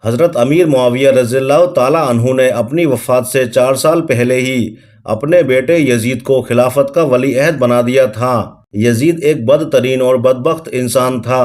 حضرت امیر معاویہ رضی اللہ تعالیٰ عنہ نے اپنی وفات سے 4 سال پہلے ہی اپنے بیٹے یزید کو خلافت کا ولی عہد بنا دیا تھا۔ یزید ایک بدترین اور بدبخت انسان تھا۔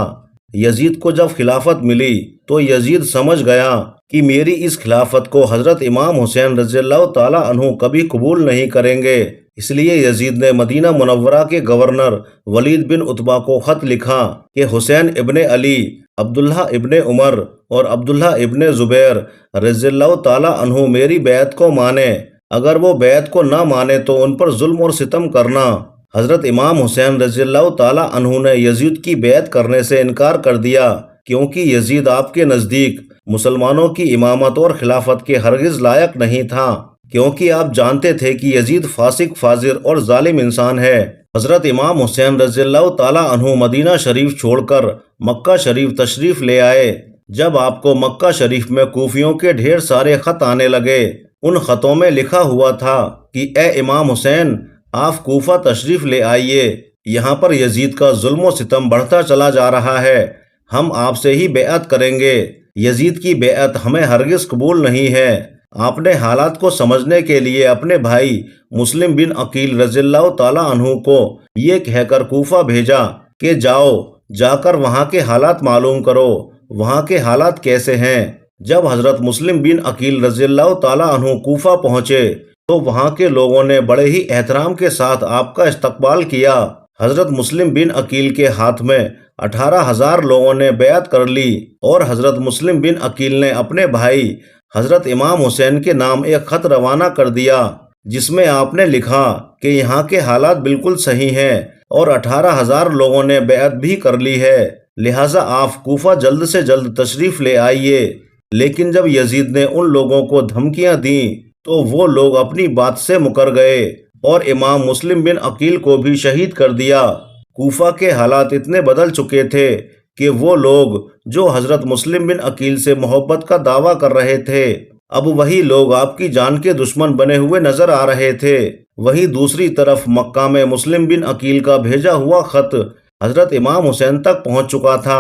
یزید کو جب خلافت ملی تو یزید سمجھ گیا کہ میری اس خلافت کو حضرت امام حسین رضی اللہ تعالیٰ عنہ کبھی قبول نہیں کریں گے۔ اس لیے یزید نے مدینہ منورہ کے گورنر ولید بن عتبہ کو خط لکھا کہ حسین ابن علی، عبداللہ ابن عمر اور عبداللہ ابن زبیر رضی اللہ تعالیٰ عنہ میری بیعت کو مانے، اگر وہ بیعت کو نہ مانے تو ان پر ظلم اور ستم کرنا۔ حضرت امام حسین رضی اللہ تعالیٰ عنہ نے یزید کی بیعت کرنے سے انکار کر دیا، کیونکہ یزید آپ کے نزدیک مسلمانوں کی امامت اور خلافت کے ہرگز لائق نہیں تھا، کیونکہ آپ جانتے تھے کہ یزید فاسق، فاجر اور ظالم انسان ہے۔ حضرت امام حسین رضی اللہ تعالیٰ عنہ مدینہ شریف چھوڑ کر مکہ شریف تشریف لے آئے۔ جب آپ کو مکہ شریف میں کوفیوں کے ڈھیر سارے خط آنے لگے، ان خطوں میں لکھا ہوا تھا کہ اے امام حسین، آپ کوفہ تشریف لے آئیے، یہاں پر یزید کا ظلم و ستم بڑھتا چلا جا رہا ہے، ہم آپ سے ہی بیعت کریں گے، یزید کی بیعت ہمیں ہرگز قبول نہیں ہے۔ آپ نے حالات کو سمجھنے کے لیے اپنے بھائی مسلم بن عقیل رضی اللہ تعالیٰ عنہ کو یہ کہہ کر کوفہ بھیجا کہ جا کر وہاں کے حالات معلوم کرو، وہاں کے حالات کیسے ہیں۔ جب حضرت مسلم بن عقیل رضی اللہ تعالیٰ عنہ کوفہ پہنچے تو وہاں کے لوگوں نے بڑے ہی احترام کے ساتھ آپ کا استقبال کیا۔ حضرت مسلم بن عقیل کے ہاتھ میں 18,000 لوگوں نے بیعت کر لی، اور حضرت مسلم بن عقیل نے اپنے بھائی حضرت امام حسین کے نام ایک خط روانہ کر دیا، جس میں آپ نے لکھا کہ یہاں کے حالات بالکل صحیح ہیں اور 18,000 لوگوں نے بیعت بھی کر لی ہے، لہٰذا آپ کوفہ جلد سے جلد تشریف لے آئیے۔ لیکن جب یزید نے ان لوگوں کو دھمکیاں دیں تو وہ لوگ اپنی بات سے مکر گئے اور امام مسلم بن عقیل کو بھی شہید کر دیا۔ کوفہ کے حالات اتنے بدل چکے تھے کہ وہ لوگ جو حضرت مسلم بن عقیل سے محبت کا دعویٰ کر رہے تھے، اب وہی لوگ آپ کی جان کے دشمن بنے ہوئے نظر آ رہے تھے۔ وہیں دوسری طرف مکہ میں مسلم بن عقیل کا بھیجا ہوا خط حضرت امام حسین تک پہنچ چکا تھا،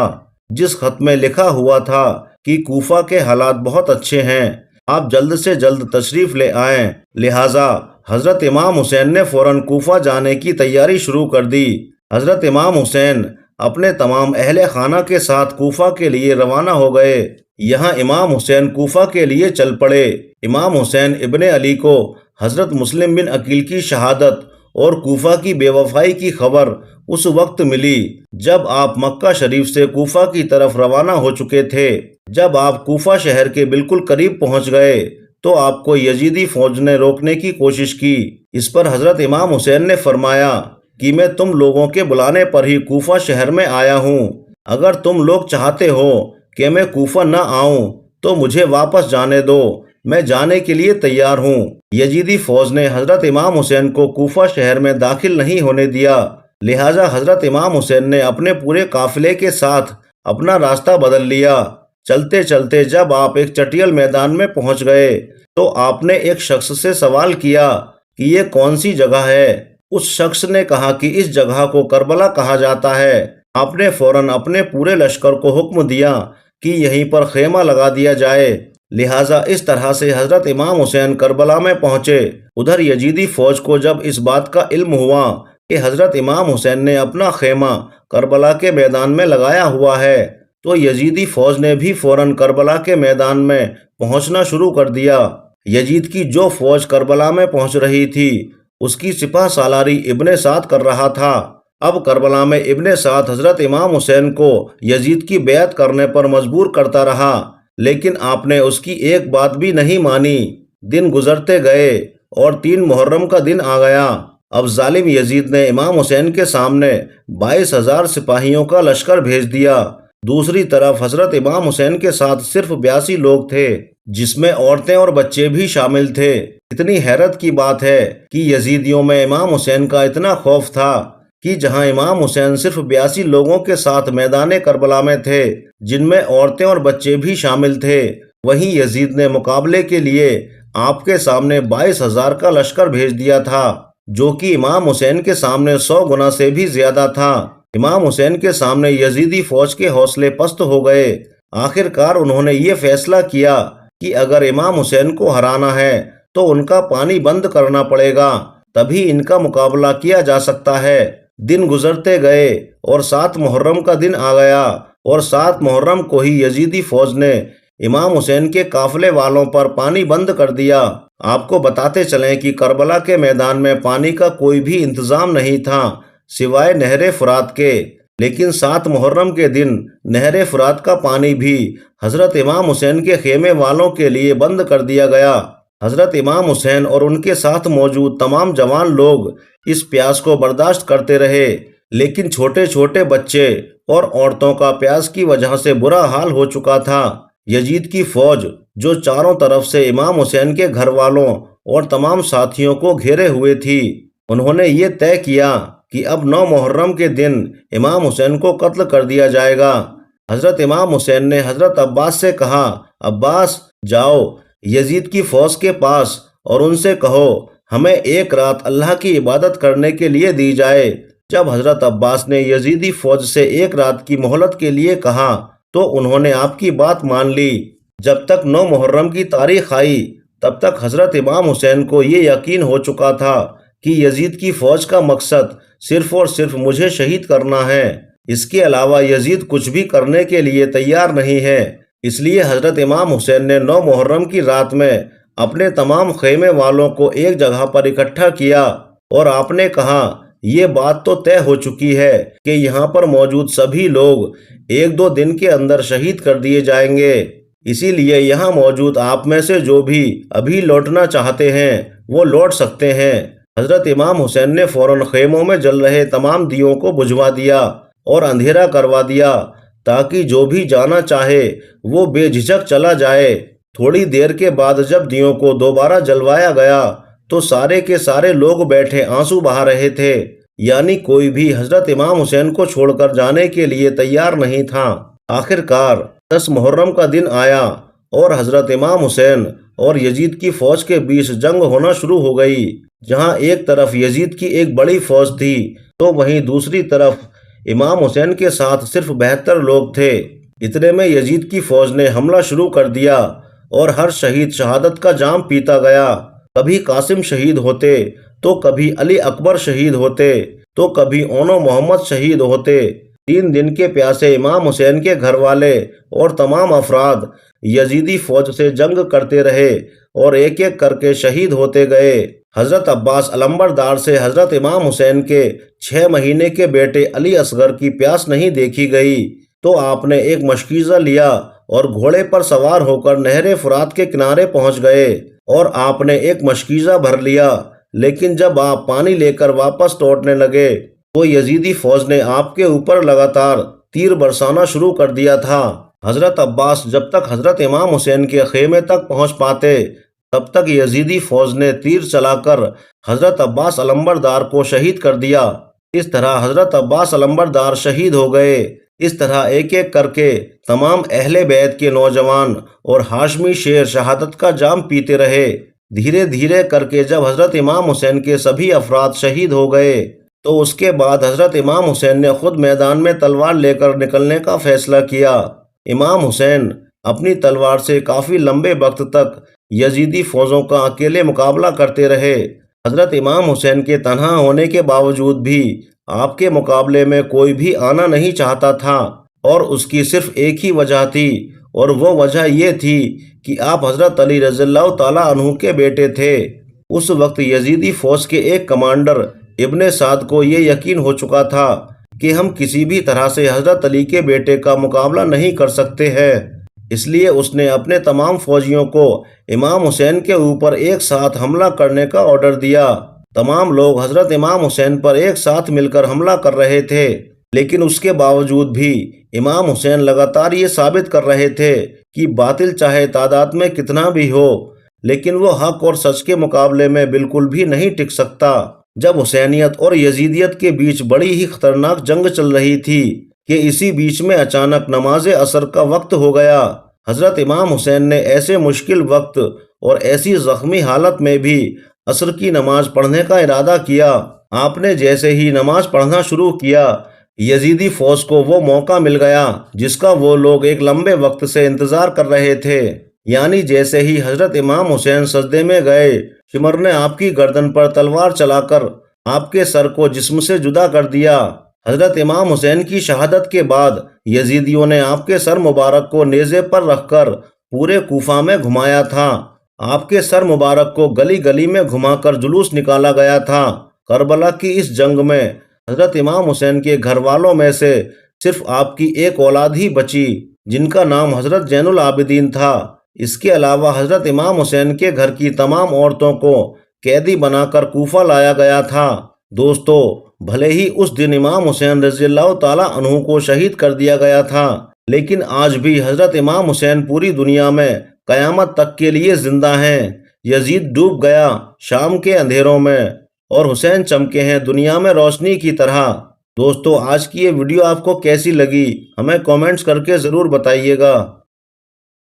جس خط میں لکھا ہوا تھا کہ کوفہ کے حالات بہت اچھے ہیں، آپ جلد سے جلد تشریف لے آئیں۔ لہٰذا حضرت امام حسین نے فوراً کوفہ جانے کی تیاری شروع کر دی۔ حضرت امام حسین اپنے تمام اہل خانہ کے ساتھ کوفہ کے لیے روانہ ہو گئے۔ یہاں امام حسین کوفہ کے لیے چل پڑے۔ امام حسین ابن علی کو حضرت مسلم بن عقیل کی شہادت اور کوفہ کی بے وفائی کی خبر اس وقت ملی جب آپ مکہ شریف سے کوفہ کی طرف روانہ ہو چکے تھے۔ جب آپ کوفہ شہر کے بالکل قریب پہنچ گئے تو آپ کو یزیدی فوج نے روکنے کی کوشش کی۔ اس پر حضرت امام حسین نے فرمایا کہ میں تم لوگوں کے بلانے پر ہی کوفہ شہر میں آیا ہوں، اگر تم لوگ چاہتے ہو کہ میں کوفہ نہ آؤں تو مجھے واپس جانے دو، میں جانے کے لیے تیار ہوں۔ یزیدی فوج نے حضرت امام حسین کو کوفہ شہر میں داخل نہیں ہونے دیا، لہٰذا حضرت امام حسین نے اپنے پورے قافلے کے ساتھ اپنا راستہ بدل لیا۔ چلتے چلتے جب آپ ایک چٹیل میدان میں پہنچ گئے تو آپ نے ایک شخص سے سوال کیا کہ یہ کون سی جگہ ہے؟ اس شخص نے کہا کہ اس جگہ کو کربلا کہا جاتا ہے۔ آپ نے فوراً اپنے پورے لشکر کو حکم دیا کہ یہیں پر خیمہ لگا دیا جائے، لہٰذا اس طرح سے حضرت امام حسین کربلا میں پہنچے۔ ادھر یزیدی فوج کو جب اس بات کا علم ہوا کہ حضرت امام حسین نے اپنا خیمہ کربلا کے میدان میں لگایا ہوا ہے تو یزیدی فوج نے بھی فوراً کربلا کے میدان میں پہنچنا شروع کر دیا۔ یزید کی جو فوج کربلا میں پہنچ رہی تھی اس کی سپہ سالاری ابن سعد کر رہا تھا۔ اب کربلا میں ابن سعد حضرت امام حسین کو یزید کی بیعت کرنے پر مجبور کرتا رہا، لیکن آپ نے اس کی ایک بات بھی نہیں مانی۔ دن گزرتے گئے اور 3 محرم کا دن آ گیا۔ اب ظالم یزید نے امام حسین کے سامنے 22,000 سپاہیوں کا لشکر بھیج دیا۔ دوسری طرف حضرت امام حسین کے ساتھ صرف 82 لوگ تھے، جس میں عورتیں اور بچے بھی شامل تھے۔ اتنی حیرت کی بات ہے کہ یزیدیوں میں امام حسین کا اتنا خوف تھا کہ جہاں امام حسین صرف 82 لوگوں کے ساتھ میدان کربلا میں تھے، جن میں عورتیں اور بچے بھی شامل تھے، وہیں یزید نے مقابلے کے لیے آپ کے سامنے 22,000 کا لشکر بھیج دیا تھا، جو کہ امام حسین کے سامنے 100 گنا سے بھی زیادہ تھا۔ امام حسین کے سامنے یزیدی فوج کے حوصلے پست ہو گئے۔ آخر کار انہوں نے یہ فیصلہ کیا کہ اگر امام حسین کو ہرانا ہے تو ان کا پانی بند کرنا پڑے گا، تبھی ان کا مقابلہ کیا جا سکتا ہے۔ دن گزرتے گئے اور 7 محرم کا دن آ گیا، اور 7 محرم کو ہی یزیدی فوج نے امام حسین کے قافلے والوں پر پانی بند کر دیا۔ آپ کو بتاتے چلیں کہ کربلا کے میدان میں پانی کا کوئی بھی انتظام نہیں تھا سوائے نہر فرات کے، لیکن 7 محرم کے دن نہر فرات کا پانی بھی حضرت امام حسین کے خیمے والوں کے لیے بند کر دیا گیا۔ حضرت امام حسین اور ان کے ساتھ موجود تمام جوان لوگ اس پیاس کو برداشت کرتے رہے، لیکن چھوٹے چھوٹے بچے اور عورتوں کا پیاس کی وجہ سے برا حال ہو چکا تھا۔ یزید کی فوج جو چاروں طرف سے امام حسین کے گھر والوں اور تمام ساتھیوں کو گھیرے ہوئے تھی، انہوں نے یہ طے کیا کہ اب 9 محرم کے دن امام حسین کو قتل کر دیا جائے گا۔ حضرت امام حسین نے حضرت عباس سے کہا، عباس جاؤ یزید کی فوج کے پاس اور ان سے کہو ہمیں ایک رات اللہ کی عبادت کرنے کے لیے دی جائے۔ جب حضرت عباس نے یزیدی فوج سے ایک رات کی مہلت کے لیے کہا تو انہوں نے آپ کی بات مان لی۔ جب تک 9 محرم کی تاریخ آئی تب تک حضرت امام حسین کو یہ یقین ہو چکا تھا کہ یزید کی فوج کا مقصد صرف اور صرف مجھے شہید کرنا ہے، اس کے علاوہ یزید کچھ بھی کرنے کے لیے تیار نہیں ہے۔ اس لیے حضرت امام حسین نے 9 محرم کی رات میں اپنے تمام خیمے والوں کو ایک جگہ پر اکٹھا کیا اور آپ نے کہا، یہ بات تو طے ہو چکی ہے کہ یہاں پر موجود سبھی لوگ 1-2 دن کے اندر شہید کر دیے جائیں گے، اسی لیے یہاں موجود آپ میں سے جو بھی ابھی لوٹنا چاہتے ہیں وہ لوٹ سکتے ہیں۔ حضرت امام حسین نے فوراً خیموں میں جل رہے تمام دیوں کو بجھوا دیا اور اندھیرا کروا دیا تاکہ جو بھی جانا چاہے وہ بے جھجک چلا جائے۔ تھوڑی دیر کے بعد جب دیوں کو دوبارہ جلوایا گیا تو سارے کے سارے لوگ بیٹھے آنسو بہا رہے تھے، یعنی کوئی بھی حضرت امام حسین کو چھوڑ کر جانے کے لیے تیار نہیں تھا۔ آخر کار 10 محرم کا دن آیا اور حضرت امام حسین اور یزید کی فوج کے بیچ جنگ ہونا شروع ہو گئی۔ جہاں ایک طرف یزید کی ایک بڑی فوج تھی تو وہیں دوسری طرف امام حسین کے ساتھ صرف 72 لوگ تھے۔ اتنے میں یزید کی فوج نے حملہ شروع کر دیا اور ہر شہید شہادت کا جام پیتا گیا۔ کبھی قاسم شہید ہوتے تو کبھی علی اکبر شہید ہوتے تو کبھی اونو محمد شہید ہوتے۔ 3 دن کے پیاسے امام حسین کے گھر والے اور تمام افراد یزیدی فوج سے جنگ کرتے رہے اور ایک ایک کر کے شہید ہوتے گئے۔ حضرت عباس علمبردار سے حضرت امام حسین کے 6 مہینے کے بیٹے علی اصغر کی پیاس نہیں دیکھی گئی تو آپ نے ایک مشکیزہ لیا اور گھوڑے پر سوار ہو کر نہر فرات کے کنارے پہنچ گئے اور آپ نے ایک مشکیزہ بھر لیا، لیکن جب آپ پانی لے کر واپس لوٹنے لگے تو یزیدی فوج نے آپ کے اوپر لگاتار تیر برسانا شروع کر دیا تھا۔ حضرت عباس جب تک حضرت امام حسین کے خیمے تک پہنچ پاتے تب تک یزیدی فوج نے تیر چلا کر حضرت عباس علمبردار کو شہید کر دیا۔ اس طرح حضرت عباس علمبردار شہید ہو گئے۔ اس طرح ایک ایک کر کے تمام اہل بیت کے نوجوان اور ہاشمی شیر شہادت کا جام پیتے رہے۔ دھیرے دھیرے کر کے جب حضرت امام حسین کے سبھی افراد شہید ہو گئے تو اس کے بعد حضرت امام حسین نے خود میدان میں تلوار لے کر نکلنے کا فیصلہ کیا۔ امام حسین اپنی تلوار سے کافی لمبے وقت تک یزیدی فوجوں کا اکیلے مقابلہ کرتے رہے۔ حضرت امام حسین کے تنہا ہونے کے باوجود بھی آپ کے مقابلے میں کوئی بھی آنا نہیں چاہتا تھا، اور اس کی صرف ایک ہی وجہ تھی، اور وہ وجہ یہ تھی کہ آپ حضرت علی رضی اللہ تعالیٰ عنہ کے بیٹے تھے۔ اس وقت یزیدی فوج کے ایک کمانڈر ابن سعد کو یہ یقین ہو چکا تھا کہ ہم کسی بھی طرح سے حضرت علی کے بیٹے کا مقابلہ نہیں کر سکتے ہیں، اس لیے اس نے اپنے تمام فوجیوں کو امام حسین کے اوپر ایک ساتھ حملہ کرنے کا آرڈر دیا۔ تمام لوگ حضرت امام حسین پر ایک ساتھ مل کر حملہ کر رہے تھے، لیکن اس کے باوجود بھی امام حسین لگاتار یہ ثابت کر رہے تھے کہ باطل چاہے تعداد میں کتنا بھی ہو لیکن وہ حق اور سچ کے مقابلے میں بالکل بھی نہیں ٹک سکتا۔ جب حسینیت اور یزیدیت کے بیچ بڑی ہی خطرناک جنگ چل رہی تھی کہ اسی بیچ میں اچانک نماز عصر کا وقت ہو گیا۔ حضرت امام حسین نے ایسے مشکل وقت اور ایسی زخمی حالت میں بھی عصر کی نماز پڑھنے کا ارادہ کیا۔ آپ نے جیسے ہی نماز پڑھنا شروع کیا یزیدی فوج کو وہ موقع مل گیا جس کا وہ لوگ ایک لمبے وقت سے انتظار کر رہے تھے، یعنی جیسے ہی حضرت امام حسین سجدے میں گئے، شمر نے آپ کی گردن پر تلوار چلا کر آپ کے سر کو جسم سے جدا کر دیا۔ حضرت امام حسین کی شہادت کے بعد یزیدیوں نے آپ کے سر مبارک کو نیزے پر رکھ کر پورے کوفہ میں گھمایا تھا۔ آپ کے سر مبارک کو گلی گلی میں گھما کر جلوس نکالا گیا تھا۔ کربلا کی اس جنگ میں حضرت امام حسین کے گھر والوں میں سے صرف آپ کی ایک اولاد ہی بچی، جن کا نام حضرت زین العابدین تھا۔ اس کے علاوہ حضرت امام حسین کے گھر کی تمام عورتوں کو قیدی بنا کر کوفہ لایا گیا تھا۔ دوستو، بھلے ہی اس دن امام حسین رضی اللہ تعالیٰ عنہ کو شہید کر دیا گیا تھا، لیکن آج بھی حضرت امام حسین پوری دنیا میں قیامت تک کے لیے زندہ ہیں۔ یزید ڈوب گیا شام کے اندھیروں میں، اور حسین چمکے ہیں دنیا میں روشنی کی طرح۔ دوستو، آج کی یہ ویڈیو آپ کو کیسی لگی؟ ہمیں کامنٹس کر کے ضرور بتائیے گا۔